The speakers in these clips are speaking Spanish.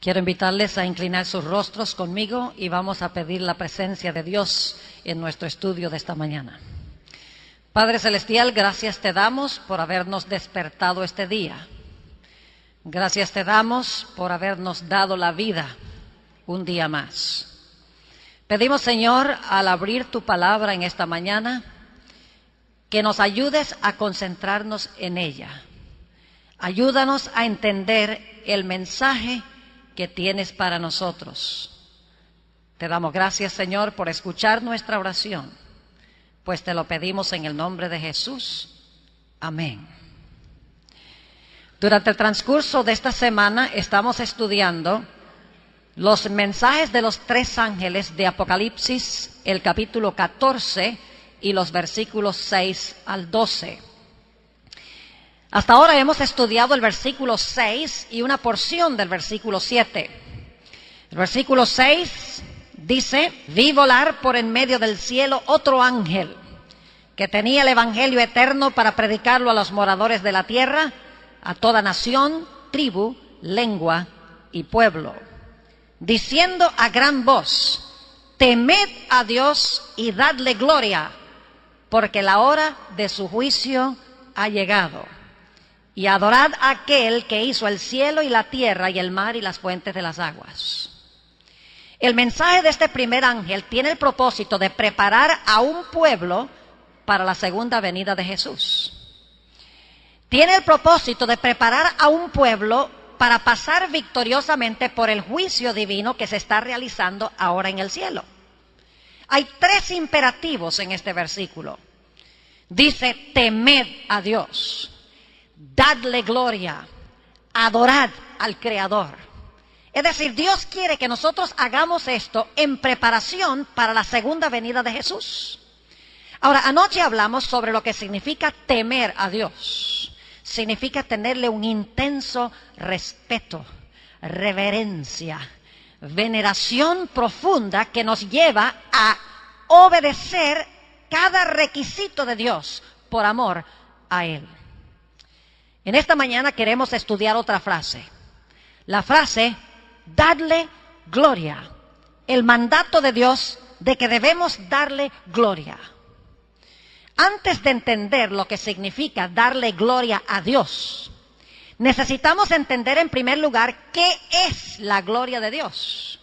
Quiero invitarles a inclinar sus rostros conmigo y vamos a pedir la presencia de Dios en nuestro estudio de esta mañana. Padre Celestial, gracias te damos por habernos despertado este día. Gracias te damos por habernos dado la vida un día más. Pedimos, Señor, al abrir tu palabra en esta mañana, que nos ayudes a concentrarnos en ella. Ayúdanos a entender el mensaje que tienes para nosotros. Te damos gracias, Señor, por escuchar nuestra oración, pues te lo pedimos en el nombre de Jesús. Amén. Durante el transcurso de esta semana estamos estudiando los mensajes de los 3 ángeles de Apocalipsis, el capítulo 14 y los versículos 6 al 12. Hasta ahora hemos estudiado el versículo 6 y una porción del versículo 7. El versículo 6 dice: vi volar por en medio del cielo otro ángel que tenía el evangelio eterno para predicarlo a los moradores de la tierra, a toda nación, tribu, lengua y pueblo, diciendo a gran voz: temed a Dios y dadle gloria, porque la hora de su juicio ha llegado. Y adorad a aquel que hizo el cielo y la tierra y el mar y las fuentes de las aguas. El mensaje de este primer ángel tiene el propósito de preparar a un pueblo para la segunda venida de Jesús. Tiene el propósito de preparar a un pueblo para pasar victoriosamente por el juicio divino que se está realizando ahora en el cielo. Hay 3 imperativos en este versículo. Dice: temed a Dios, dadle gloria, adorad al Creador. Es decir, Dios quiere que nosotros hagamos esto en preparación para la segunda venida de Jesús. Ahora, anoche hablamos sobre lo que significa temer a Dios. Significa tenerle un intenso respeto, reverencia, veneración profunda que nos lleva a obedecer cada requisito de Dios por amor a Él. En esta mañana queremos estudiar otra frase. La frase: dadle gloria. El mandato de Dios de que debemos darle gloria. Antes de entender lo que significa darle gloria a Dios, necesitamos entender en primer lugar qué es la gloria de Dios.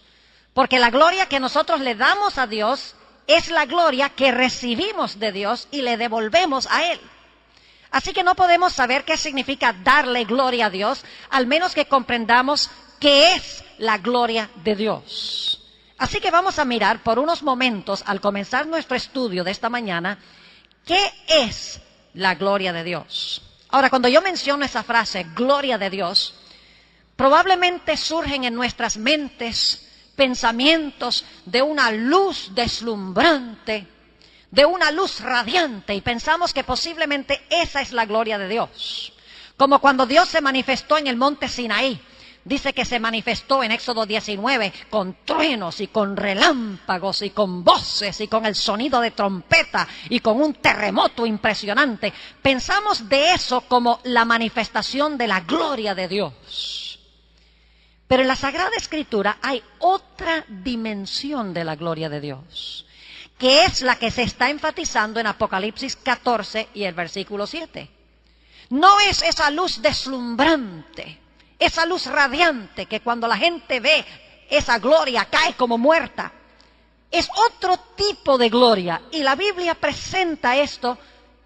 Porque la gloria que nosotros le damos a Dios es la gloria que recibimos de Dios y le devolvemos a Él. Así que no podemos saber qué significa darle gloria a Dios, al menos que comprendamos qué es la gloria de Dios. Así que vamos a mirar por unos momentos, al comenzar nuestro estudio de esta mañana, qué es la gloria de Dios. Ahora, cuando yo menciono esa frase, gloria de Dios, probablemente surgen en nuestras mentes pensamientos de una luz deslumbrante, de una luz radiante, y pensamos que posiblemente esa es la gloria de Dios. Como cuando Dios se manifestó en el monte Sinaí. Dice que se manifestó en Éxodo 19 con truenos y con relámpagos y con voces y con el sonido de trompeta y con un terremoto impresionante. Pensamos de eso como la manifestación de la gloria de Dios. Pero en la Sagrada Escritura hay otra dimensión de la gloria de Dios, que es la que se está enfatizando en Apocalipsis 14 y el versículo 7. No es esa luz deslumbrante, esa luz radiante que cuando la gente ve esa gloria cae como muerta. Es otro tipo de gloria, y la Biblia presenta esto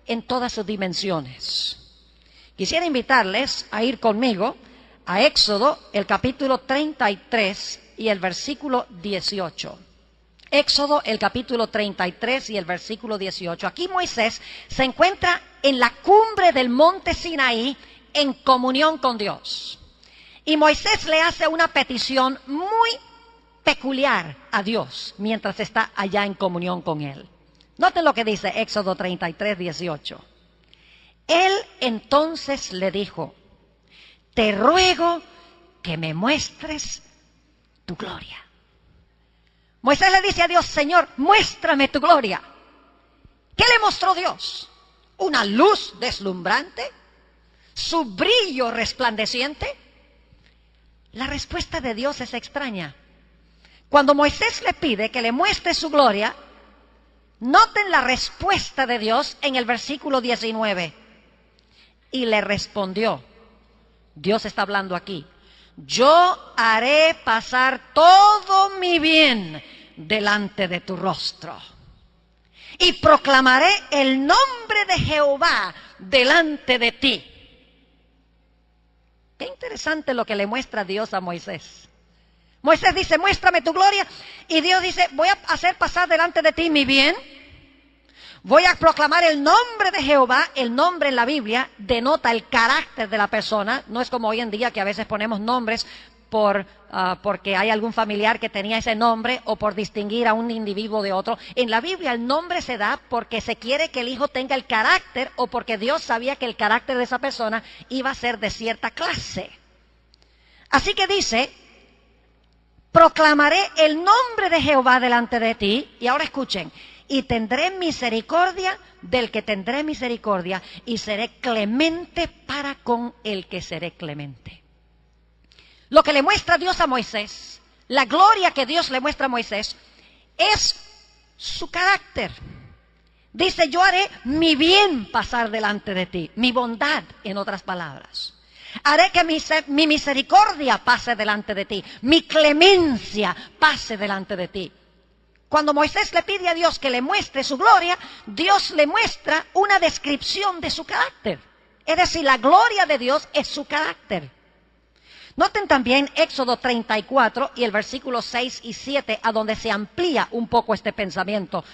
en todas sus dimensiones. Quisiera invitarles a ir conmigo a Éxodo, el capítulo 33 y el versículo 18. Éxodo, el capítulo 33 y el versículo 18. Aquí Moisés se encuentra en la cumbre del monte Sinaí en comunión con Dios. Y Moisés le hace una petición muy peculiar a Dios mientras está allá en comunión con Él. Noten lo que dice Éxodo 33, 18. Él entonces le dijo: te ruego que me muestres tu gloria. Moisés le dice a Dios: Señor, muéstrame tu gloria. ¿Qué le mostró Dios? ¿Una luz deslumbrante? ¿Su brillo resplandeciente? La respuesta de Dios es extraña. Cuando Moisés le pide que le muestre su gloria, noten la respuesta de Dios en el versículo 19. Y le respondió, Dios está hablando aquí, yo haré pasar todo mi bien delante de tu rostro y proclamaré el nombre de Jehová delante de ti. Qué interesante lo que le muestra Dios a Moisés. Moisés dice, muéstrame tu gloria, y Dios dice, voy a hacer pasar delante de ti mi bien. Voy a proclamar el nombre de Jehová. El nombre en la Biblia denota el carácter de la persona. No es como hoy en día que a veces ponemos nombres porque hay algún familiar que tenía ese nombre o por distinguir a un individuo de otro. En la Biblia el nombre se da porque se quiere que el hijo tenga el carácter o porque Dios sabía que el carácter de esa persona iba a ser de cierta clase. Así que dice, proclamaré el nombre de Jehová delante de ti. Y ahora escuchen. Y tendré misericordia del que tendré misericordia, y seré clemente para con el que seré clemente. Lo que le muestra Dios a Moisés, la gloria que Dios le muestra a Moisés, es su carácter. Dice, yo haré mi bien pasar delante de ti, mi bondad, en otras palabras. Haré que mi misericordia pase delante de ti, mi clemencia pase delante de ti. Cuando Moisés le pide a Dios que le muestre su gloria, Dios le muestra una descripción de su carácter. Es decir, la gloria de Dios es su carácter. Noten también Éxodo 34 y el versículo 6 y 7, a donde se amplía un poco este pensamiento.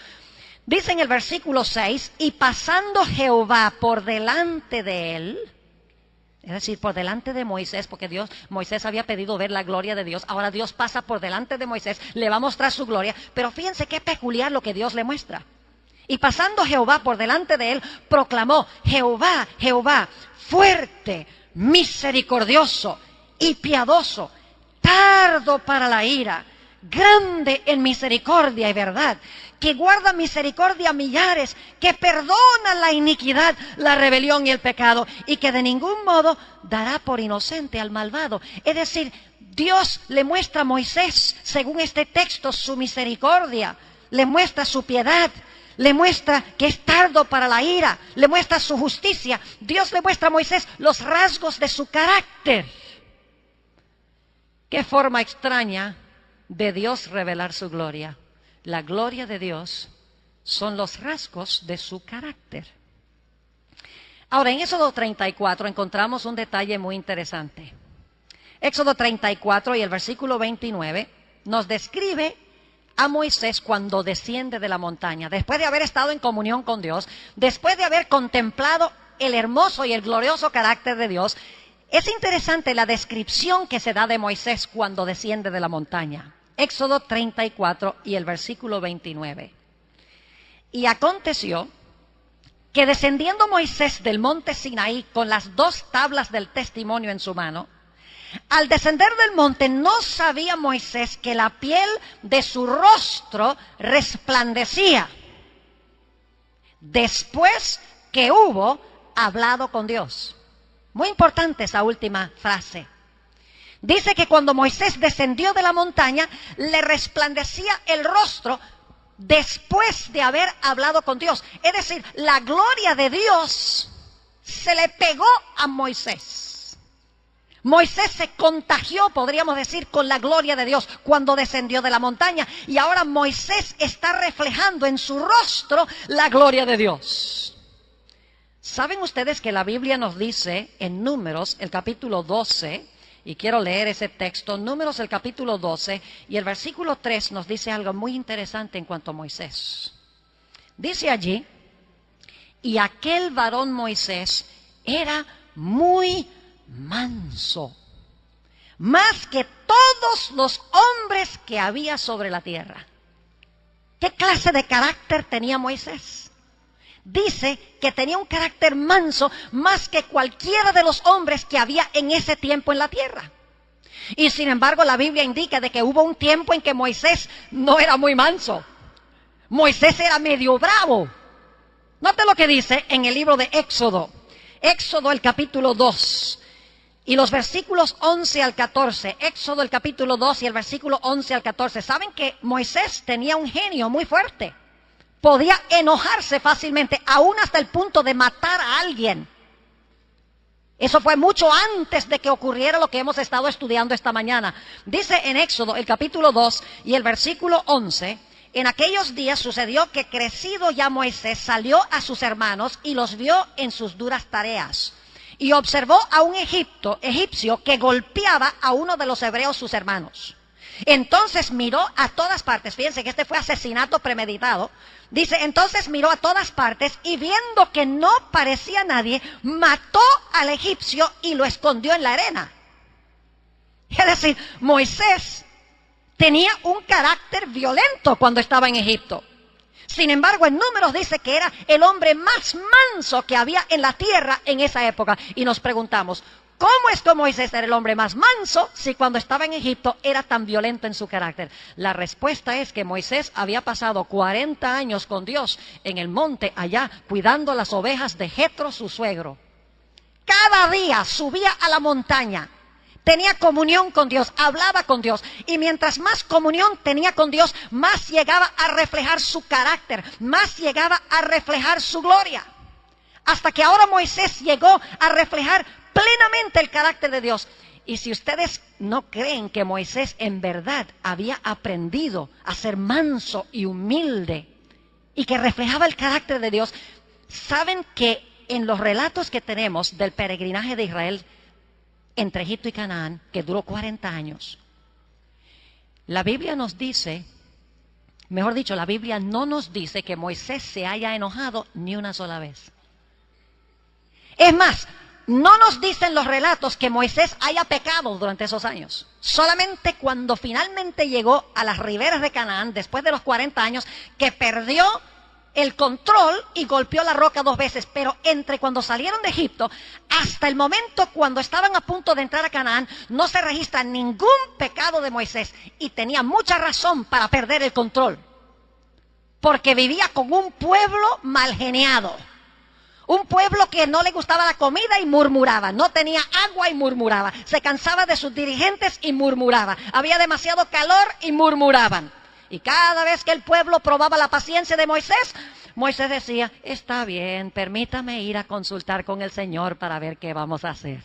Dice en el versículo 6, y pasando Jehová por delante de él, es decir, por delante de Moisés, porque Moisés había pedido ver la gloria de Dios. Ahora Dios pasa por delante de Moisés, le va a mostrar su gloria. Pero fíjense qué peculiar lo que Dios le muestra. Y pasando Jehová por delante de él, proclamó, Jehová, Jehová, fuerte, misericordioso y piadoso, tardo para la ira, grande en misericordia y verdad, que guarda misericordia a millares, que perdona la iniquidad, la rebelión y el pecado, y que de ningún modo dará por inocente al malvado. Es decir, Dios le muestra a Moisés, según este texto, su misericordia, le muestra su piedad, le muestra que es tardo para la ira, le muestra su justicia. Dios le muestra a Moisés los rasgos de su carácter. Qué forma extraña de Dios revelar su gloria. La gloria de Dios son los rasgos de su carácter. Ahora, en Éxodo 34 encontramos un detalle muy interesante. Éxodo 34 y el versículo 29 nos describe a Moisés cuando desciende de la montaña, después de haber estado en comunión con Dios, después de haber contemplado el hermoso y el glorioso carácter de Dios. Es interesante la descripción que se da de Moisés cuando desciende de la montaña. Éxodo 34 y el versículo 29. Y aconteció que descendiendo Moisés del monte Sinaí con las 2 tablas del testimonio en su mano, al descender del monte no sabía Moisés que la piel de su rostro resplandecía, después que hubo hablado con Dios. Muy importante esa última frase. Dice que cuando Moisés descendió de la montaña, le resplandecía el rostro después de haber hablado con Dios. Es decir, la gloria de Dios se le pegó a Moisés. Moisés se contagió, podríamos decir, con la gloria de Dios cuando descendió de la montaña. Y ahora Moisés está reflejando en su rostro la gloria de Dios. ¿Saben ustedes que la Biblia nos dice en Números, el capítulo 12, y quiero leer ese texto, Números el capítulo 12, y el versículo 3 nos dice algo muy interesante en cuanto a Moisés. Dice allí, y aquel varón Moisés era muy manso, más que todos los hombres que había sobre la tierra. ¿Qué clase de carácter tenía Moisés? Dice que tenía un carácter manso más que cualquiera de los hombres que había en ese tiempo en la tierra. Y sin embargo la Biblia indica de que hubo un tiempo en que Moisés no era muy manso. Moisés era medio bravo. Note lo que dice en el libro de Éxodo. Éxodo el capítulo 2 Y los versículos 11 al 14, Éxodo el capítulo 2 y el versículo 11 al 14, saben que Moisés tenía un genio muy fuerte. Podía enojarse fácilmente, aún hasta el punto de matar a alguien. Eso fue mucho antes de que ocurriera lo que hemos estado estudiando esta mañana. Dice en Éxodo el capítulo 2 y el versículo 11, en aquellos días sucedió que crecido ya Moisés salió a sus hermanos y los vio en sus duras tareas. Y observó a un egipcio que golpeaba a uno de los hebreos sus hermanos. Entonces miró a todas partes, fíjense que este fue asesinato premeditado. Dice, entonces miró a todas partes y viendo que no parecía nadie, mató al egipcio y lo escondió en la arena. Es decir, Moisés tenía un carácter violento cuando estaba en Egipto. Sin embargo, en Números dice que era el hombre más manso que había en la tierra en esa época. Y nos preguntamos, ¿cómo es que Moisés era el hombre más manso si cuando estaba en Egipto era tan violento en su carácter? La respuesta es que Moisés había pasado 40 años con Dios en el monte allá, cuidando las ovejas de Jetro, su suegro. Cada día subía a la montaña. Tenía comunión con Dios, hablaba con Dios. Y mientras más comunión tenía con Dios, más llegaba a reflejar su carácter, más llegaba a reflejar su gloria. Hasta que ahora Moisés llegó a reflejar plenamente el carácter de Dios. Y si ustedes no creen que Moisés en verdad había aprendido a ser manso y humilde y que reflejaba el carácter de Dios, saben que en los relatos que tenemos del peregrinaje de Israel entre Egipto y Canaán, que duró 40 años, la Biblia nos dice, mejor dicho, la Biblia no nos dice que Moisés se haya enojado ni una sola vez. Es más, no nos dicen los relatos que Moisés haya pecado durante esos años. Solamente cuando finalmente llegó a las riberas de Canaán, después de los 40 años, que perdió el control y golpeó la roca 2 veces. Pero entre cuando salieron de Egipto hasta el momento cuando estaban a punto de entrar a Canaán, no se registra ningún pecado de Moisés. Y tenía mucha razón para perder el control, porque vivía con un pueblo mal geniado. Un pueblo que no le gustaba la comida y murmuraba, no tenía agua y murmuraba, se cansaba de sus dirigentes y murmuraba, había demasiado calor y murmuraban. Y cada vez que el pueblo probaba la paciencia de Moisés, Moisés decía, está bien, permítame ir a consultar con el Señor para ver qué vamos a hacer.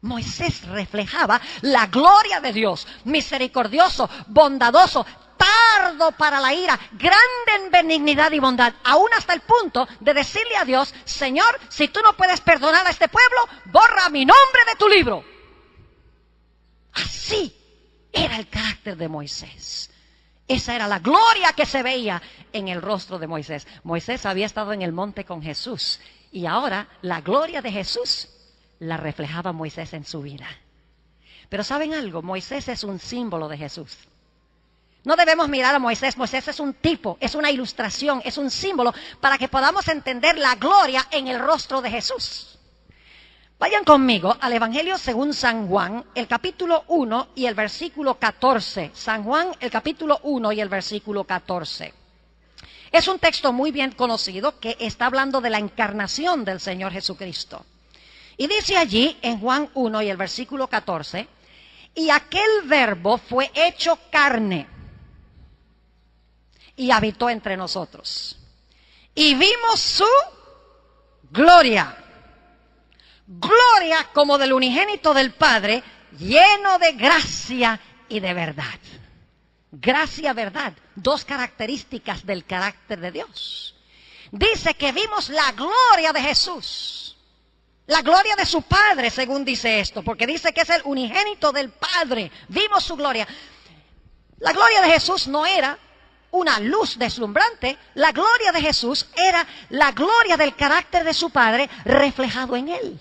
Moisés reflejaba la gloria de Dios, misericordioso, bondadoso, tardo para la ira, grande en benignidad y bondad, aún hasta el punto de decirle a Dios, Señor, si tú no puedes perdonar a este pueblo, borra mi nombre de tu libro. Así era el carácter de Moisés. Esa era la gloria que se veía en el rostro de Moisés. Moisés había estado en el monte con Jesús y ahora la gloria de Jesús la reflejaba Moisés en su vida. Pero ¿saben algo? Moisés es un símbolo de Jesús. No debemos mirar a Moisés. Moisés es un tipo, es una ilustración, es un símbolo para que podamos entender la gloria en el rostro de Jesús. Vayan conmigo al Evangelio según San Juan, el capítulo 1 y el versículo 14. San Juan, el capítulo 1 y el versículo 14. Es un texto muy bien conocido que está hablando de la encarnación del Señor Jesucristo. Y dice allí en Juan 1 y el versículo 14, y aquel verbo fue hecho carne y habitó entre nosotros. Y vimos su gloria. Gloria como del unigénito del Padre, lleno de gracia y de verdad. Gracia, verdad, 2 características del carácter de Dios. Dice que vimos la gloria de Jesús, la gloria de su Padre, según dice esto, porque dice que es el unigénito del Padre. Vimos su gloria. La gloria de Jesús no era una luz deslumbrante, la gloria de Jesús era la gloria del carácter de su Padre reflejado en Él.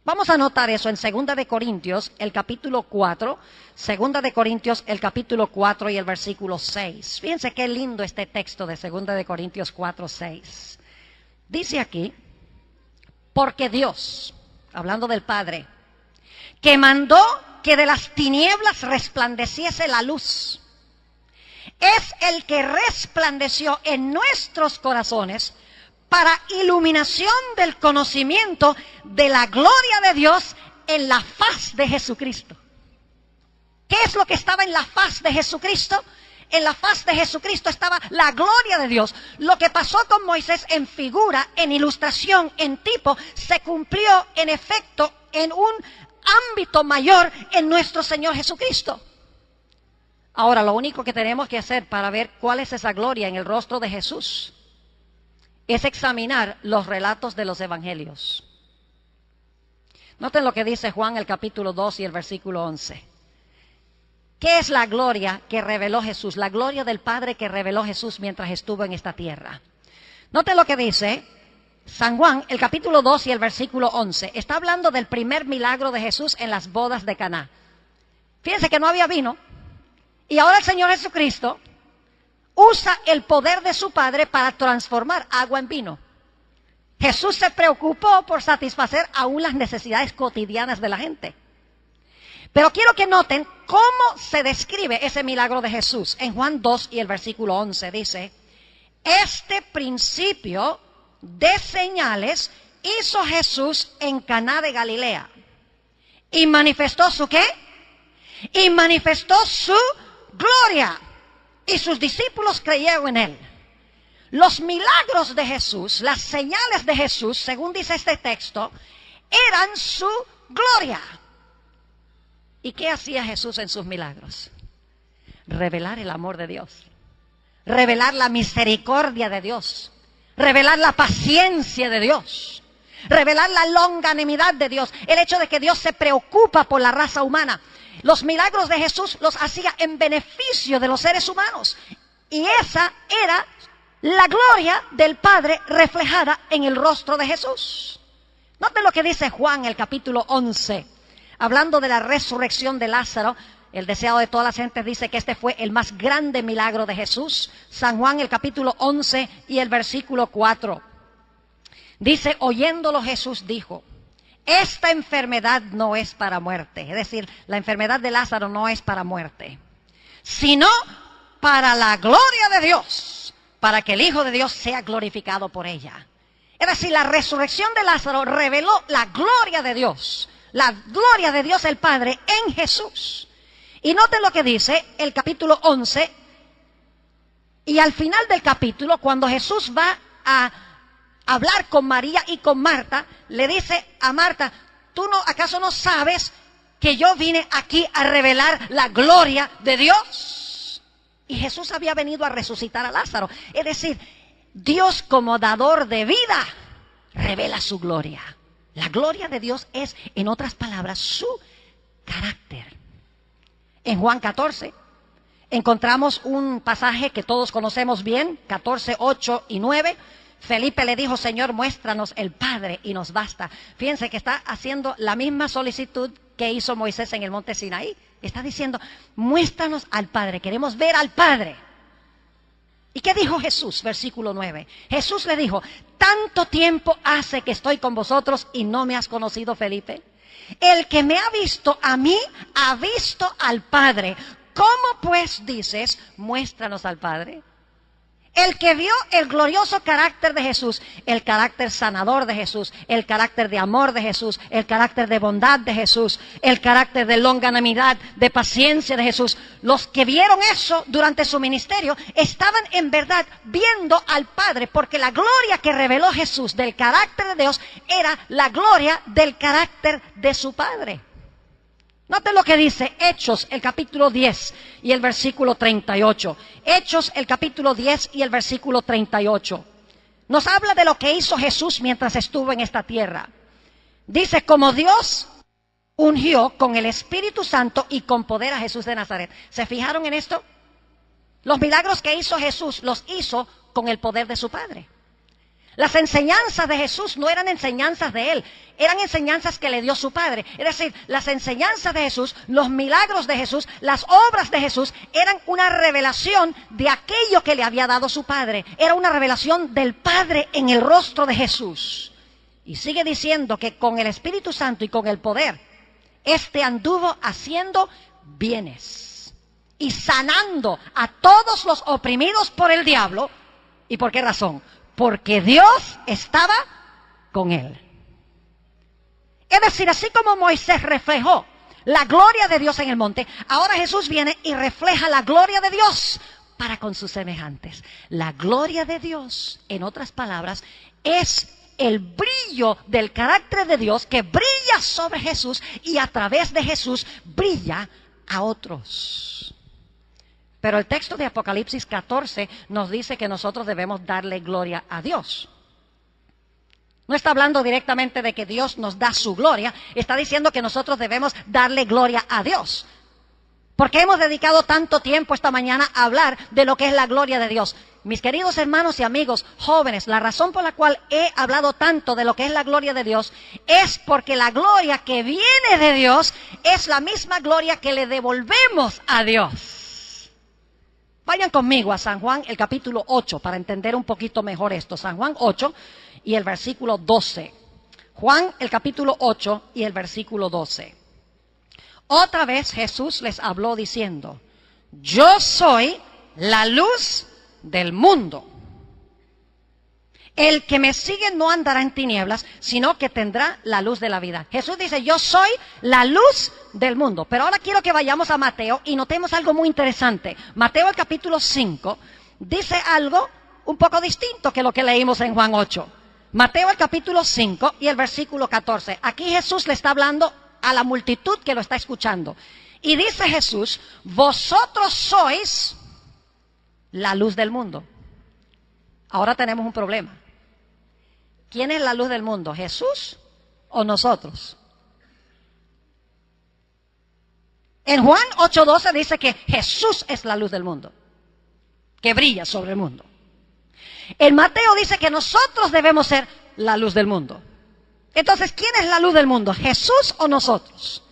Vamos a notar eso en 2 de Corintios, el capítulo 4, 2 de Corintios, el capítulo 4 y el versículo 6. Fíjense qué lindo este texto de 2 de Corintios 4, 6. Dice aquí, porque Dios, hablando del Padre, que mandó que de las tinieblas resplandeciese la luz, es el que resplandeció en nuestros corazones para iluminación del conocimiento de la gloria de Dios en la faz de Jesucristo. ¿Qué es lo que estaba en la faz de Jesucristo? En la faz de Jesucristo estaba la gloria de Dios. Lo que pasó con Moisés en figura, en ilustración, en tipo, se cumplió en efecto en un ámbito mayor en nuestro Señor Jesucristo. Ahora, lo único que tenemos que hacer para ver cuál es esa gloria en el rostro de Jesús es examinar los relatos de los evangelios. Noten lo que dice Juan el capítulo 2 y el versículo 11. ¿Qué es la gloria que reveló Jesús? La gloria del Padre que reveló Jesús mientras estuvo en esta tierra. Noten lo que dice San Juan, el capítulo 2 y el versículo 11. Está hablando del primer milagro de Jesús en las bodas de Caná. Fíjense que no había vino. Y ahora el Señor Jesucristo usa el poder de su Padre para transformar agua en vino. Jesús se preocupó por satisfacer aún las necesidades cotidianas de la gente. Pero quiero que noten cómo se describe ese milagro de Jesús. En Juan 2 y el versículo 11 dice: este principio de señales hizo Jesús en Caná de Galilea. ¿Y manifestó su qué? Y manifestó su gloria. Y sus discípulos creyeron en él. Los milagros de Jesús, las señales de Jesús, según dice este texto, eran su gloria. ¿Y qué hacía Jesús en sus milagros? Revelar el amor de Dios, revelar la misericordia de Dios, revelar la paciencia de Dios, revelar la longanimidad de Dios, el hecho de que Dios se preocupa por la raza humana. Los milagros de Jesús los hacía en beneficio de los seres humanos. Y esa era la gloria del Padre reflejada en el rostro de Jesús. Noten lo que dice Juan, el capítulo 11. Hablando de la resurrección de Lázaro, el deseado de todas las gentes dice que este fue el más grande milagro de Jesús. San Juan, el capítulo 11 y el versículo 4. Dice: oyéndolo Jesús dijo: esta enfermedad no es para muerte. Es decir, la enfermedad de Lázaro no es para muerte, sino para la gloria de Dios, para que el Hijo de Dios sea glorificado por ella. Es decir, la resurrección de Lázaro reveló la gloria de Dios el Padre en Jesús. Y noten lo que dice el capítulo 11, y al final del capítulo, cuando Jesús va a hablar con María y con Marta, le dice a Marta: ¿acaso no sabes que yo vine aquí a revelar la gloria de Dios? Y Jesús había venido a resucitar a Lázaro. Es decir, Dios como dador de vida revela su gloria. La gloria de Dios es, en otras palabras, su carácter. En Juan 14 encontramos un pasaje que todos conocemos bien, 14, 8 y 9. Felipe le dijo: Señor, muéstranos el Padre y nos basta. Fíjense que está haciendo la misma solicitud que hizo Moisés en el monte Sinaí. Está diciendo: muéstranos al Padre, queremos ver al Padre. ¿Y qué dijo Jesús? Versículo 9. Jesús le dijo: tanto tiempo hace que estoy con vosotros y no me has conocido, Felipe. El que me ha visto a mí, ha visto al Padre. ¿Cómo pues dices, muéstranos al Padre? El que vio el glorioso carácter de Jesús, el carácter sanador de Jesús, el carácter de amor de Jesús, el carácter de bondad de Jesús, el carácter de longanimidad, de paciencia de Jesús, los que vieron eso durante su ministerio estaban en verdad viendo al Padre, porque la gloria que reveló Jesús del carácter de Dios era la gloria del carácter de su Padre. Noten lo que dice Hechos, el capítulo 10 y el versículo 38. Hechos, el capítulo 10 y el versículo 38. Nos habla de lo que hizo Jesús mientras estuvo en esta tierra. Dice: como Dios ungió con el Espíritu Santo y con poder a Jesús de Nazaret. ¿Se fijaron en esto? Los milagros que hizo Jesús los hizo con el poder de su Padre. Las enseñanzas de Jesús no eran enseñanzas de Él, eran enseñanzas que le dio su Padre. Es decir, las enseñanzas de Jesús, los milagros de Jesús, las obras de Jesús eran una revelación de aquello que le había dado su Padre. Era una revelación del Padre en el rostro de Jesús. Y sigue diciendo que con el Espíritu Santo y con el poder, anduvo haciendo bienes y sanando a todos los oprimidos por el diablo. ¿Y por qué razón? porque Dios estaba con él. Es decir, así como Moisés reflejó la gloria de Dios en el monte, ahora Jesús viene y refleja la gloria de Dios para con sus semejantes. La gloria de Dios, en otras palabras, es el brillo del carácter de Dios que brilla sobre Jesús y a través de Jesús brilla a otros. Pero el texto de Apocalipsis 14 nos dice que nosotros debemos darle gloria a Dios. No está hablando directamente de que Dios nos da su gloria, está diciendo que nosotros debemos darle gloria a Dios. Porque hemos dedicado tanto tiempo esta mañana a hablar de lo que es la gloria de Dios. Mis queridos hermanos y amigos jóvenes, la razón por la cual he hablado tanto de lo que es la gloria de Dios es porque la gloria que viene de Dios es la misma gloria que le devolvemos a Dios. Vayan conmigo a San Juan, el capítulo 8, para entender un poquito mejor esto. San Juan 8 y el versículo 12. Juan, el capítulo 8 y el versículo 12. Otra vez Jesús les habló diciendo: yo soy la luz del mundo. El que me sigue no andará en tinieblas, sino que tendrá la luz de la vida. Jesús dice: yo soy la luz del mundo. Pero ahora quiero que vayamos a Mateo y notemos algo muy interesante. Mateo, el capítulo 5, dice algo un poco distinto que lo que leímos en Juan 8. Mateo, el capítulo 5 y el versículo 14. Aquí Jesús le está hablando a la multitud que lo está escuchando. Y dice Jesús: vosotros sois la luz del mundo. Ahora tenemos un problema. ¿Quién es la luz del mundo? ¿Jesús o nosotros? En Juan 8:12 dice que Jesús es la luz del mundo, que brilla sobre el mundo. En Mateo dice que nosotros debemos ser la luz del mundo. Entonces, ¿quién es la luz del mundo? ¿Jesús o nosotros?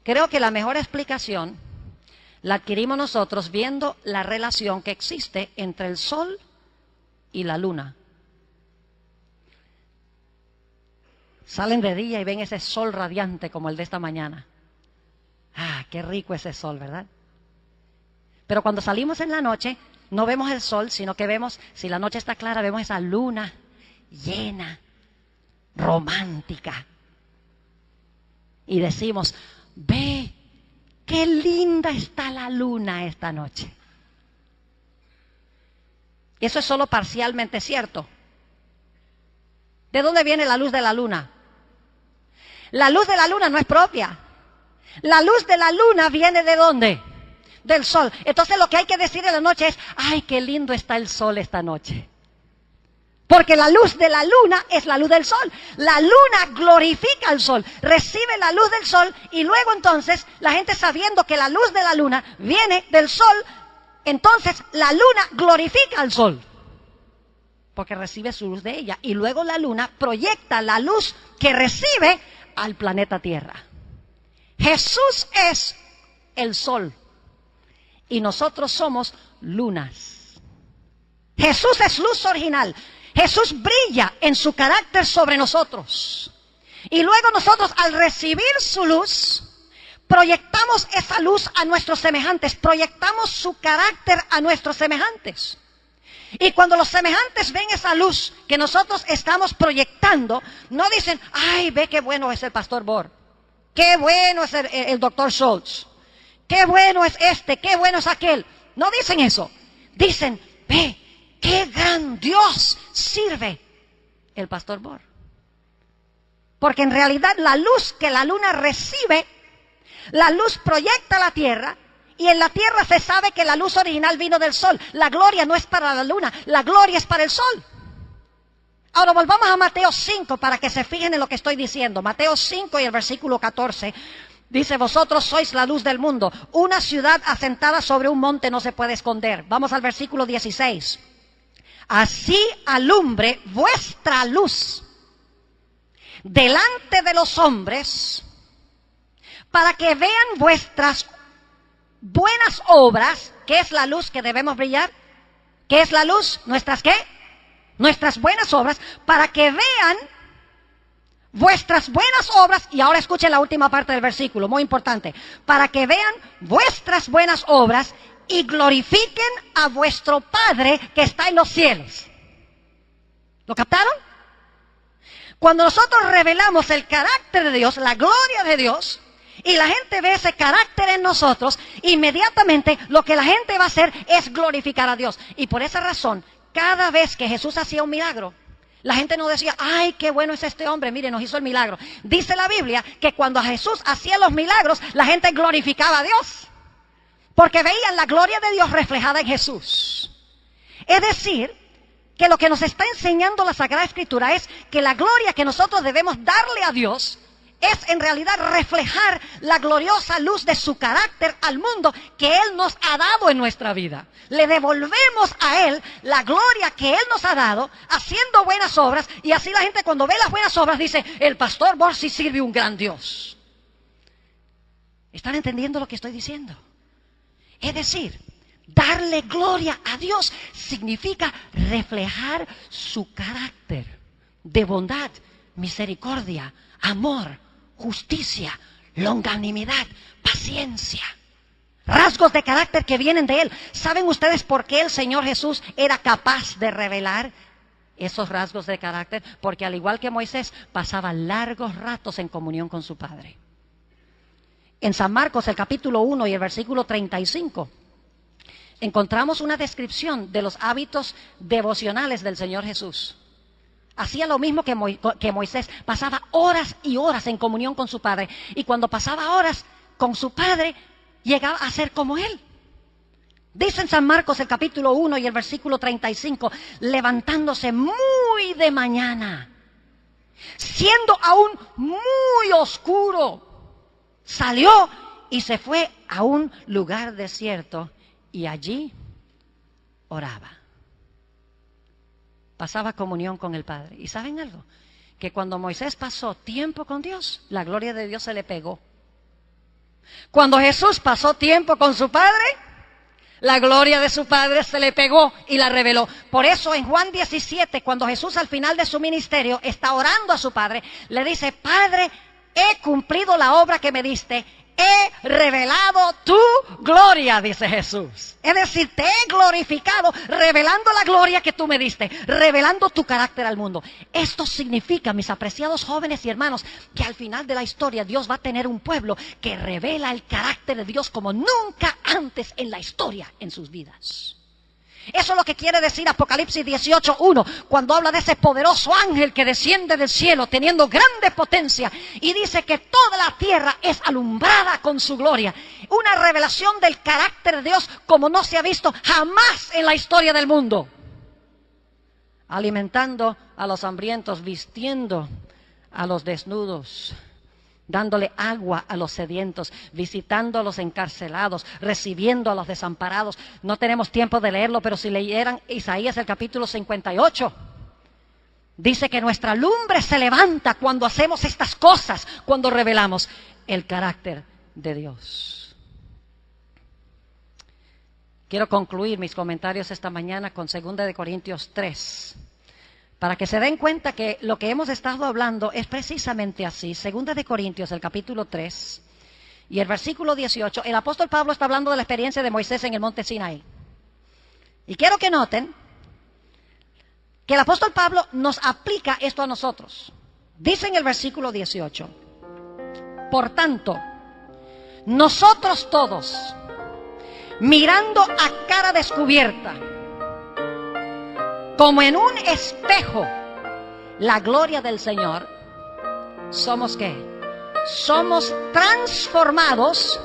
Creo que la mejor explicación la adquirimos nosotros viendo la relación que existe entre el sol y la luna. Salen de día y ven ese sol radiante como el de esta mañana. Ah, qué rico ese sol, ¿verdad? Pero cuando salimos en la noche, no vemos el sol, sino que vemos, si la noche está clara, vemos esa luna llena, romántica. Y decimos: ve, qué linda está la luna esta noche. Eso es solo parcialmente cierto. ¿De dónde viene la luz de la luna? La luz de la luna no es propia. La luz de la luna viene ¿de dónde? Del sol. Entonces lo que hay que decir en la noche es: ay, qué lindo está el sol esta noche. Porque la luz de la luna es la luz del sol. La luna glorifica al sol, recibe la luz del sol, y luego entonces la gente, sabiendo que la luz de la luna viene del sol, entonces la luna glorifica al sol, porque recibe su luz de ella, y luego la luna proyecta la luz que recibe al planeta Tierra. Jesús es el sol y nosotros somos lunas. Jesús es luz original. Jesús brilla en su carácter sobre nosotros. Y luego nosotros, al recibir su luz, proyectamos esa luz a nuestros semejantes, proyectamos su carácter a nuestros semejantes. Y cuando los semejantes ven esa luz que nosotros estamos proyectando, no dicen: ay, ve qué bueno es el pastor Bohr, qué bueno es el doctor Schultz, qué bueno es este, qué bueno es aquel. No dicen eso. Dicen: ve, qué gran Dios sirve el pastor Bohr. Porque en realidad la luz que la luna recibe, la luz proyecta a la tierra, y en la tierra se sabe que la luz original vino del sol. La gloria no es para la luna, la gloria es para el sol. Ahora volvamos a Mateo 5 para que se fijen en lo que estoy diciendo. Mateo 5 y el versículo 14 dice: vosotros sois la luz del mundo. Una ciudad asentada sobre un monte no se puede esconder. Vamos al versículo 16. Así alumbre vuestra luz delante de los hombres, para que vean vuestras buenas obras. ¿Qué es la luz que debemos brillar? ¿Qué es la luz? ¿Nuestras qué? Nuestras buenas obras, para que vean vuestras buenas obras. Y ahora escuchen la última parte del versículo, muy importante: para que vean vuestras buenas obras y glorifiquen a vuestro Padre que está en los cielos. ¿Lo captaron? Cuando nosotros revelamos el carácter de Dios, la gloria de Dios, y la gente ve ese carácter en nosotros, inmediatamente lo que la gente va a hacer es glorificar a Dios. Y por esa razón, cada vez que Jesús hacía un milagro, la gente no decía, ay, qué bueno es este hombre, mire, nos hizo el milagro. Dice la Biblia que cuando Jesús hacía los milagros, la gente glorificaba a Dios, porque veían la gloria de Dios reflejada en Jesús. Es decir, que lo que nos está enseñando la Sagrada Escritura es que la gloria que nosotros debemos darle a Dios es en realidad reflejar la gloriosa luz de su carácter al mundo que Él nos ha dado en nuestra vida. Le devolvemos a Él la gloria que Él nos ha dado haciendo buenas obras, y así la gente cuando ve las buenas obras dice, el pastor Borsi sirve un gran Dios. ¿Están entendiendo lo que estoy diciendo? Es decir, darle gloria a Dios significa reflejar su carácter de bondad, misericordia, amor, justicia, longanimidad, paciencia. Rasgos de carácter que vienen de Él. ¿Saben ustedes por qué el Señor Jesús era capaz de revelar esos rasgos de carácter? Porque al igual que Moisés, pasaba largos ratos en comunión con su Padre. En San Marcos, el capítulo 1 y el versículo 35, encontramos una descripción de los hábitos devocionales del Señor Jesús. Hacía lo mismo que Moisés, pasaba horas y horas en comunión con su Padre, y cuando pasaba horas con su Padre, llegaba a ser como Él. Dice en San Marcos el capítulo 1 y el versículo 35, levantándose muy de mañana, siendo aún muy oscuro, salió y se fue a un lugar desierto y allí oraba. Pasaba comunión con el Padre. ¿Y saben algo? Que cuando Moisés pasó tiempo con Dios, la gloria de Dios se le pegó. Cuando Jesús pasó tiempo con su Padre, la gloria de su Padre se le pegó y la reveló. Por eso en Juan 17, cuando Jesús al final de su ministerio está orando a su Padre, le dice, Padre, he cumplido la obra que me diste. He revelado tu gloria, dice Jesús. Es decir, te he glorificado, revelando la gloria que tú me diste, revelando tu carácter al mundo. Esto significa, mis apreciados jóvenes y hermanos, que al final de la historia Dios va a tener un pueblo que revela el carácter de Dios como nunca antes en la historia en sus vidas. Eso es lo que quiere decir Apocalipsis 18:1, cuando habla de ese poderoso ángel que desciende del cielo teniendo grande potencia y dice que toda la tierra es alumbrada con su gloria. Una revelación del carácter de Dios como no se ha visto jamás en la historia del mundo. Alimentando a los hambrientos, vistiendo a los desnudos, dándole agua a los sedientos, visitando a los encarcelados, recibiendo a los desamparados. No tenemos tiempo de leerlo, pero si leyeran Isaías el capítulo 58, dice que nuestra lumbre se levanta cuando hacemos estas cosas, cuando revelamos el carácter de Dios. Quiero concluir mis comentarios esta mañana con 2 de Corintios 3. Para que se den cuenta que lo que hemos estado hablando es precisamente así. 2 de Corintios, el capítulo 3 y el versículo 18. El apóstol Pablo está hablando de la experiencia de Moisés en el monte Sinaí. Y quiero que noten que el apóstol Pablo nos aplica esto a nosotros. Dice en el versículo 18, por tanto, nosotros todos, mirando a cara descubierta, como en un espejo, la gloria del Señor, ¿somos qué? Somos transformados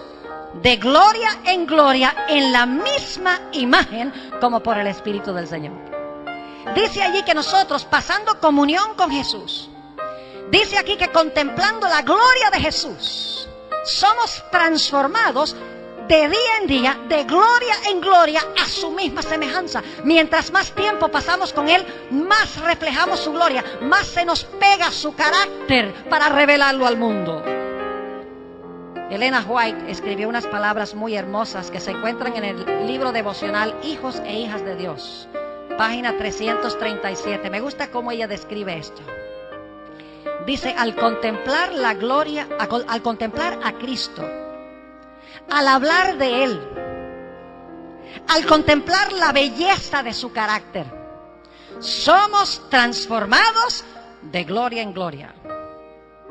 de gloria en gloria en la misma imagen como por el Espíritu del Señor. Dice allí que nosotros, pasando comunión con Jesús, dice aquí que contemplando la gloria de Jesús, somos transformados de día en día, de gloria en gloria, a su misma semejanza. Mientras más tiempo pasamos con Él, más reflejamos su gloria, más se nos pega su carácter para revelarlo al mundo. Elena White escribió unas palabras muy hermosas que se encuentran en el libro devocional Hijos e Hijas de Dios, página 337. Me gusta cómo ella describe esto. Dice, al contemplar la gloria, al contemplar a Cristo, al hablar de Él, al contemplar la belleza de su carácter, Somos transformados de gloria en gloria.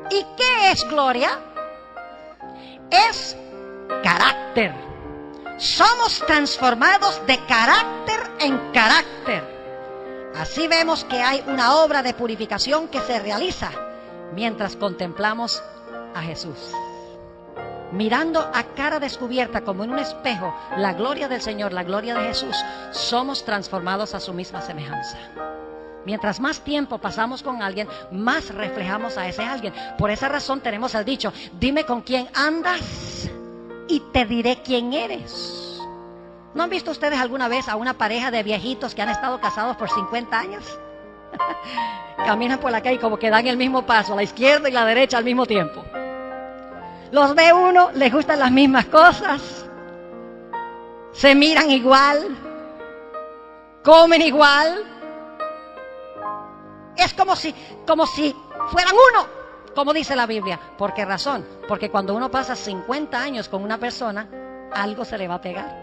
¿Y qué es gloria? Es carácter. Somos transformados de carácter en carácter. Así vemos que hay una obra de purificación que se realiza mientras contemplamos a Jesús. Mirando a cara descubierta como en un espejo la gloria del Señor, la gloria de Jesús, somos transformados a su misma semejanza. Mientras más tiempo pasamos con alguien, más reflejamos a ese alguien. Por esa razón tenemos el dicho: dime con quién andas y te diré quién eres. ¿No han visto ustedes alguna vez a una pareja de viejitos que han estado casados por 50 años? Caminan por la calle y como que dan el mismo paso, a la izquierda y la derecha al mismo tiempo. Los ve uno, les gustan las mismas cosas, se miran igual, comen igual. Es como si fueran uno, como dice la Biblia. ¿Por qué razón? Porque cuando uno pasa 50 años con una persona, algo se le va a pegar.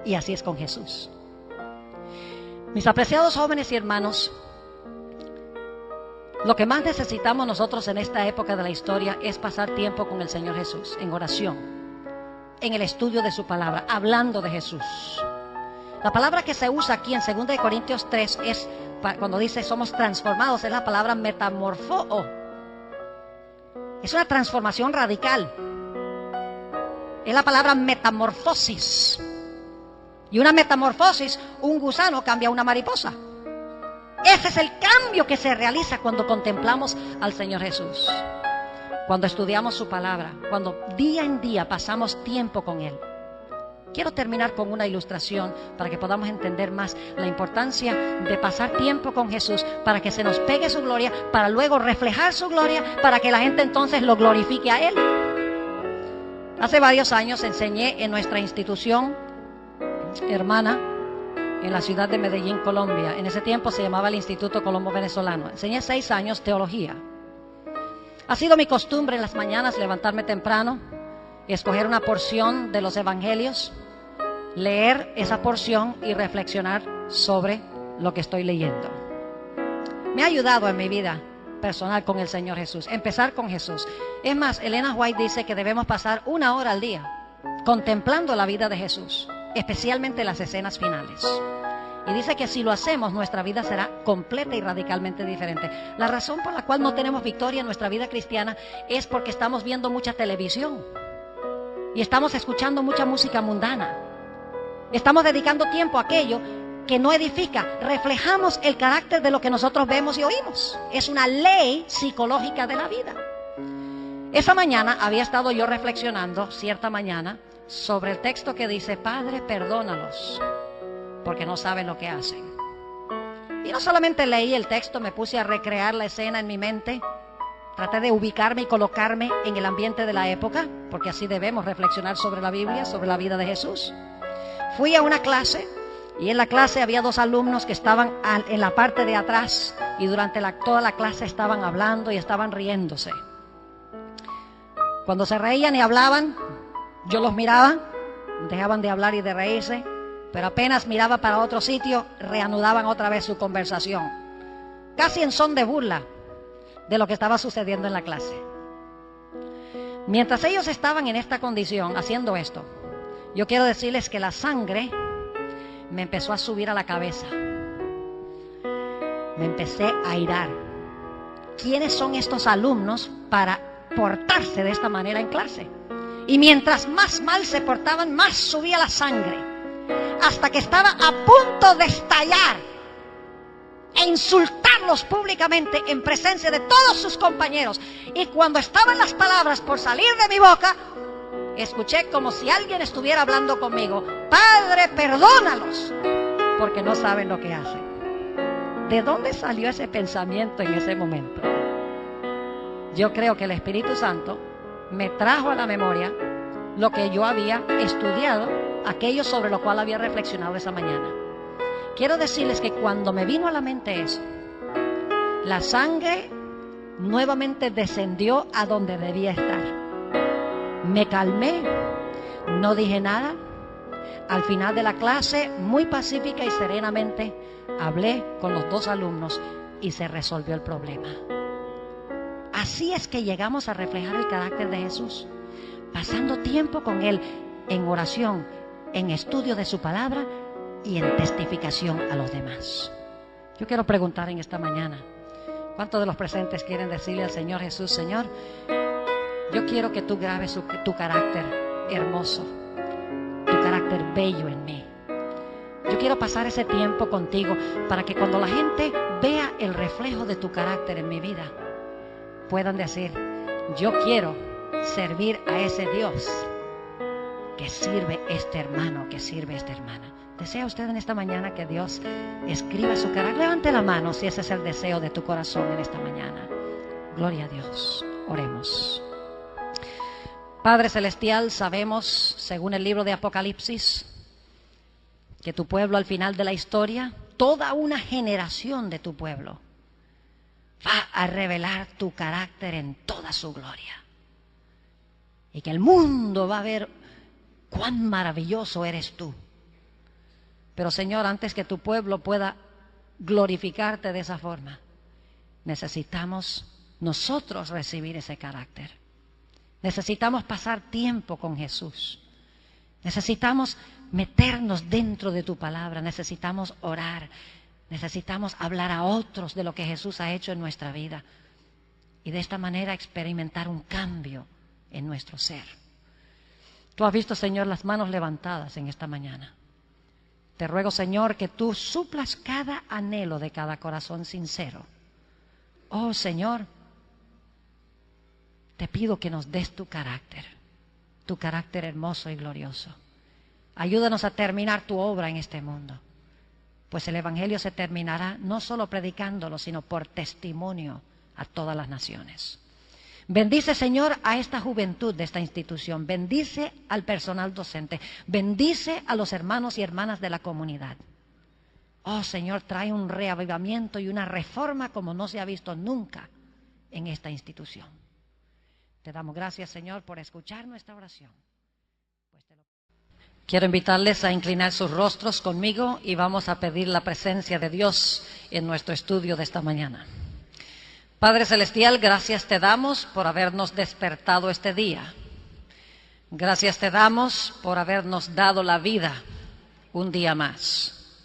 Y así es con Jesús. Mis apreciados jóvenes y hermanos, lo que más necesitamos nosotros en esta época de la historia es pasar tiempo con el Señor Jesús, en oración, en el estudio de su palabra, hablando de Jesús. La palabra que se usa aquí en 2 Corintios 3 es, cuando dice somos transformados, es la palabra metamorfoo. Es una transformación radical. Es la palabra metamorfosis. Y una metamorfosis, un gusano cambia a una mariposa. Ese es el cambio que se realiza cuando contemplamos al Señor Jesús, cuando estudiamos su palabra, cuando día en día pasamos tiempo con Él. Quiero terminar con una ilustración para que podamos entender más la importancia de pasar tiempo con Jesús, para que se nos pegue su gloria, para luego reflejar su gloria, para que la gente entonces lo glorifique a Él. Hace varios años enseñé en nuestra institución hermana en la ciudad de Medellín, Colombia. En ese tiempo se llamaba el Instituto Colombo Venezolano. Enseñé 6 años teología. Ha sido mi costumbre en las mañanas levantarme temprano, escoger una porción de los evangelios, leer esa porción y reflexionar sobre lo que estoy leyendo. Me ha ayudado en mi vida personal con el Señor Jesús, empezar con Jesús. Es más, Elena White dice que debemos pasar 1 hora al día contemplando la vida de Jesús, especialmente las escenas finales. Y dice que si lo hacemos, nuestra vida será completa y radicalmente diferente. La razón por la cual no tenemos victoria en nuestra vida cristiana es porque estamos viendo mucha televisión y estamos escuchando mucha música mundana. Estamos dedicando tiempo a aquello que no edifica. Reflejamos el carácter de lo que nosotros vemos y oímos. Es una ley psicológica de la vida. Esa mañana había estado yo reflexionando, cierta mañana, sobre el texto que dice: Padre, perdónalos, porque no saben lo que hacen. Y no solamente leí el texto, me puse a recrear la escena en mi mente. Traté de ubicarme y colocarme en el ambiente de la época, porque así debemos reflexionar sobre la Biblia, sobre la vida de Jesús. Fui a una clase, y en la clase había 2 alumnos que estaban en la parte de atrás, y durante toda la clase estaban hablando y estaban riéndose. Cuando se reían y hablaban, yo los miraba, dejaban de hablar y de reírse, pero apenas miraba para otro sitio, reanudaban otra vez su conversación, casi en son de burla de lo que estaba sucediendo en la clase. Mientras ellos estaban en esta condición, haciendo esto, yo quiero decirles que la sangre me empezó a subir a la cabeza. Me empecé a irar. ¿Quiénes son estos alumnos para portarse de esta manera en clase? Y mientras más mal se portaban, más subía la sangre, hasta que estaba a punto de estallar e insultarlos públicamente en presencia de todos sus compañeros. Y cuando estaban las palabras por salir de mi boca, escuché como si alguien estuviera hablando conmigo: Padre, perdónalos, porque no saben lo que hacen. ¿De dónde salió ese pensamiento en ese momento? Yo creo que el Espíritu Santo me trajo a la memoria lo que yo había estudiado, aquello sobre lo cual había reflexionado esa mañana. Quiero decirles que cuando me vino a la mente eso, la sangre nuevamente descendió a donde debía estar. Me calmé, no dije nada, Al final de la clase, muy pacífica y serenamente, hablé con los 2 alumnos y se resolvió el problema. Así es que llegamos a reflejar el carácter de Jesús, pasando tiempo con Él en oración, en estudio de su palabra y en testificación a los demás. Yo quiero preguntar en esta mañana, ¿cuántos de los presentes quieren decirle al Señor Jesús: Señor, yo quiero que tú grabes tu carácter hermoso, tu carácter bello en mí? Yo quiero pasar ese tiempo contigo para que cuando la gente vea el reflejo de tu carácter en mi vida, puedan decir: yo quiero servir a ese Dios que sirve este hermano, que sirve esta hermana. ¿Desea usted en esta mañana que Dios escriba su carácter? Levante la mano si ese es el deseo de tu corazón en esta mañana. Gloria a Dios. Oremos. Padre Celestial, sabemos, según el libro de Apocalipsis, que tu pueblo al final de la historia, toda una generación de tu pueblo, va a revelar tu carácter en toda su gloria. Y que el mundo va a ver cuán maravilloso eres tú. Pero Señor, antes que tu pueblo pueda glorificarte de esa forma, necesitamos nosotros recibir ese carácter. Necesitamos pasar tiempo con Jesús. Necesitamos meternos dentro de tu palabra. Necesitamos orar. Necesitamos hablar a otros de lo que Jesús ha hecho en nuestra vida. Y de esta manera experimentar un cambio en nuestro ser. Tú has visto, Señor, las manos levantadas en esta mañana. Te ruego, Señor, que tú suplas cada anhelo de cada corazón sincero. Oh, Señor, te pido que nos des tu carácter hermoso y glorioso. Ayúdanos a terminar tu obra en este mundo, pues el Evangelio se terminará no solo predicándolo, sino por testimonio a todas las naciones. Bendice, Señor, a esta juventud de esta institución. Bendice al personal docente. Bendice a los hermanos y hermanas de la comunidad. Oh, Señor, trae un reavivamiento y una reforma como no se ha visto nunca en esta institución. Te damos gracias, Señor, por escuchar nuestra oración. Quiero invitarles a inclinar sus rostros conmigo y vamos a pedir la presencia de Dios en nuestro estudio de esta mañana. Padre Celestial, gracias te damos por habernos despertado este día. Gracias te damos por habernos dado la vida un día más.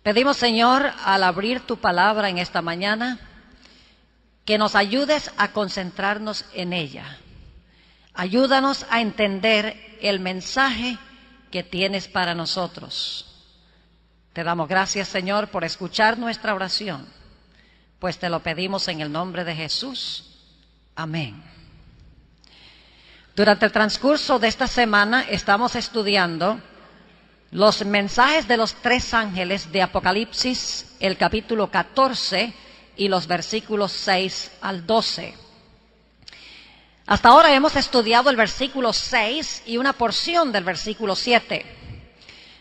Pedimos, Señor, al abrir tu palabra en esta mañana, que nos ayudes a concentrarnos en ella. Ayúdanos a entender el mensaje que tienes para nosotros. Te damos gracias, Señor, por escuchar nuestra oración, pues te lo pedimos en el nombre de Jesús. Amén. Durante el transcurso de esta semana estamos estudiando los mensajes de los 3 ángeles de Apocalipsis, el capítulo 14 y los versículos 6 al 12. Hasta ahora hemos estudiado el versículo 6 y una porción del versículo 7.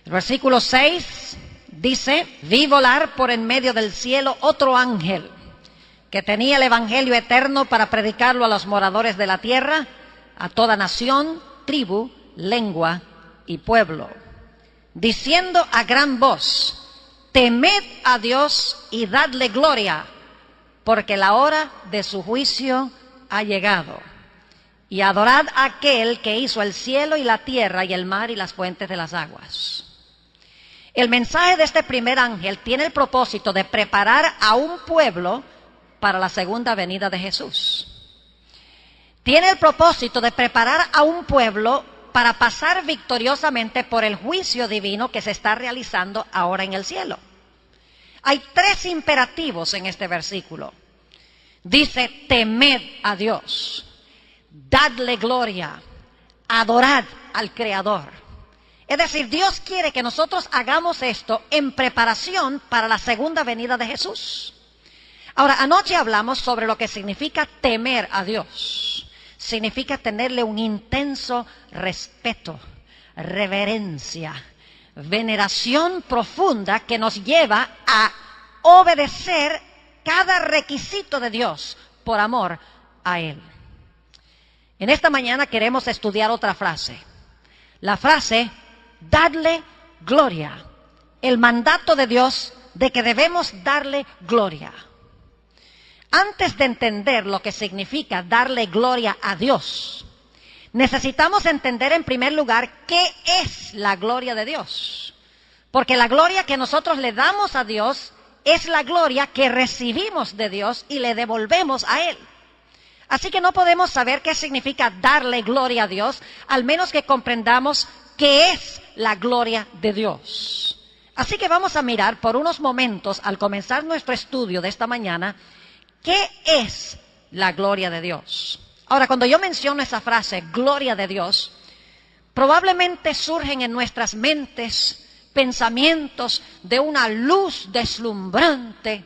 El versículo 6 dice: vi volar por en medio del cielo otro ángel que tenía el evangelio eterno para predicarlo a los moradores de la tierra, a toda nación, tribu, lengua y pueblo, diciendo a gran voz: temed a Dios y dadle gloria, porque la hora de su juicio ha llegado. Y adorad a aquel que hizo el cielo y la tierra y el mar y las fuentes de las aguas. El mensaje de este primer ángel tiene el propósito de preparar a un pueblo para la segunda venida de Jesús. Tiene el propósito de preparar a un pueblo para pasar victoriosamente por el juicio divino que se está realizando ahora en el cielo. Hay 3 imperativos en este versículo. Dice: temed a Dios, dadle gloria, adorad al Creador. Es decir, Dios quiere que nosotros hagamos esto en preparación para la segunda venida de Jesús. Ahora, anoche hablamos sobre lo que significa temer a Dios. Significa tenerle un intenso respeto, reverencia, veneración profunda que nos lleva a obedecer cada requisito de Dios por amor a Él. En esta mañana queremos estudiar otra frase. La frase: darle gloria. El mandato de Dios de que debemos darle gloria. Antes de entender lo que significa darle gloria a Dios, necesitamos entender en primer lugar qué es la gloria de Dios. Porque la gloria que nosotros le damos a Dios es la gloria que recibimos de Dios y le devolvemos a Él. Así que no podemos saber qué significa darle gloria a Dios, al menos que comprendamos qué es la gloria de Dios. Así que vamos a mirar por unos momentos, al comenzar nuestro estudio de esta mañana, qué es la gloria de Dios. Ahora, cuando yo menciono esa frase, gloria de Dios, probablemente surgen en nuestras mentes pensamientos de una luz deslumbrante,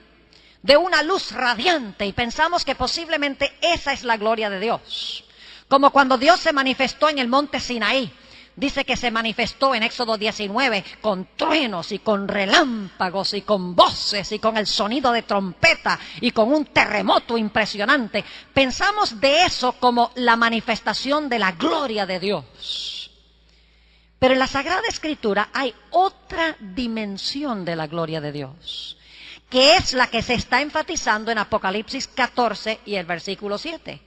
de una luz radiante, y pensamos que posiblemente esa es la gloria de Dios. Como cuando Dios se manifestó en el monte Sinaí. Dice que se manifestó en Éxodo 19 con truenos y con relámpagos y con voces y con el sonido de trompeta y con un terremoto impresionante. Pensamos de eso como la manifestación de la gloria de Dios. Pero en la Sagrada Escritura hay otra dimensión de la gloria de Dios, que es la que se está enfatizando en Apocalipsis 14 y el versículo 7.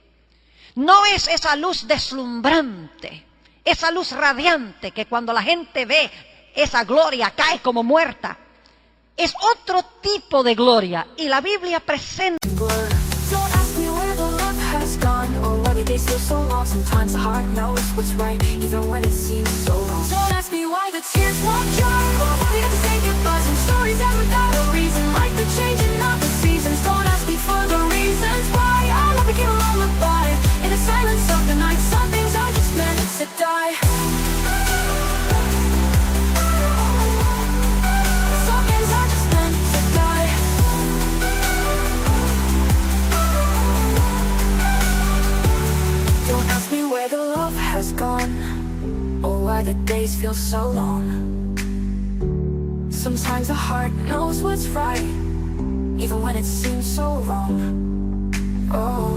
No es esa luz deslumbrante, esa luz radiante que cuando la gente ve esa gloria cae como muerta. Es otro tipo de gloria y la Biblia presenta. Why the days feel so long. Sometimes the heart knows what's right, even when it seems so wrong. Oh,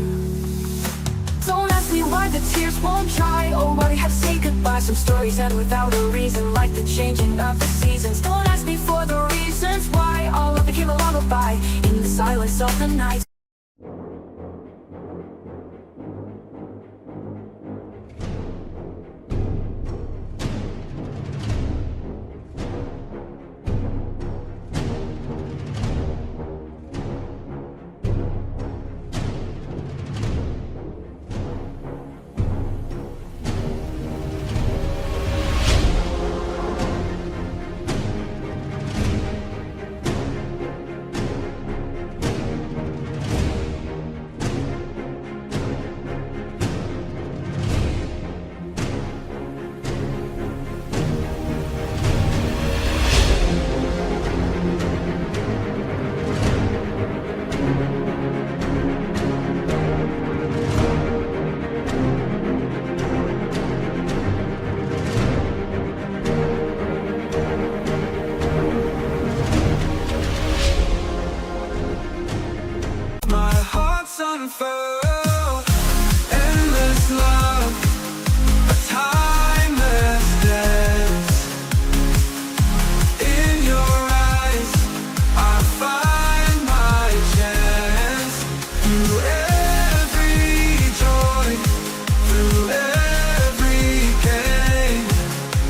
don't ask me why the tears won't dry, or why we have to say goodbye. Some stories end without a reason, like the changing of the seasons. Don't ask me for the reasons why all of it became a lullaby in the silence of the night. unfurl, endless love, a timeless dance. In your eyes, I find my chance. Through every joy, through every pain,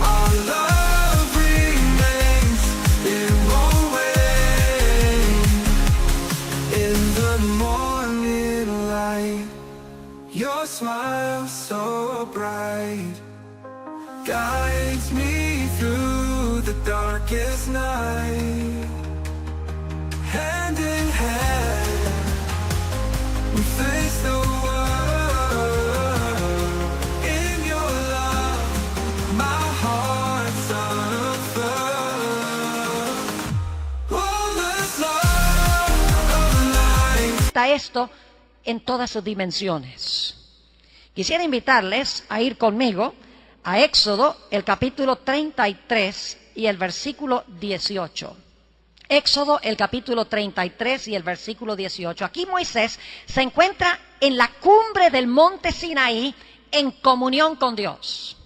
our love remains, it won't wane. In the morning light, your smile so bright guides me through the darkest night. Hand in hand, we face the world. In your love, my heart's unfurled. All this love of the night. Está esto en todas sus dimensiones. Quisiera invitarles a ir conmigo a Éxodo, el capítulo 33 y el versículo 18. Éxodo, el capítulo 33 y el versículo 18. Aquí Moisés se encuentra en la cumbre del monte Sinaí en comunión con Dios.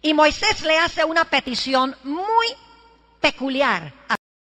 Y Moisés le hace una petición muy peculiar a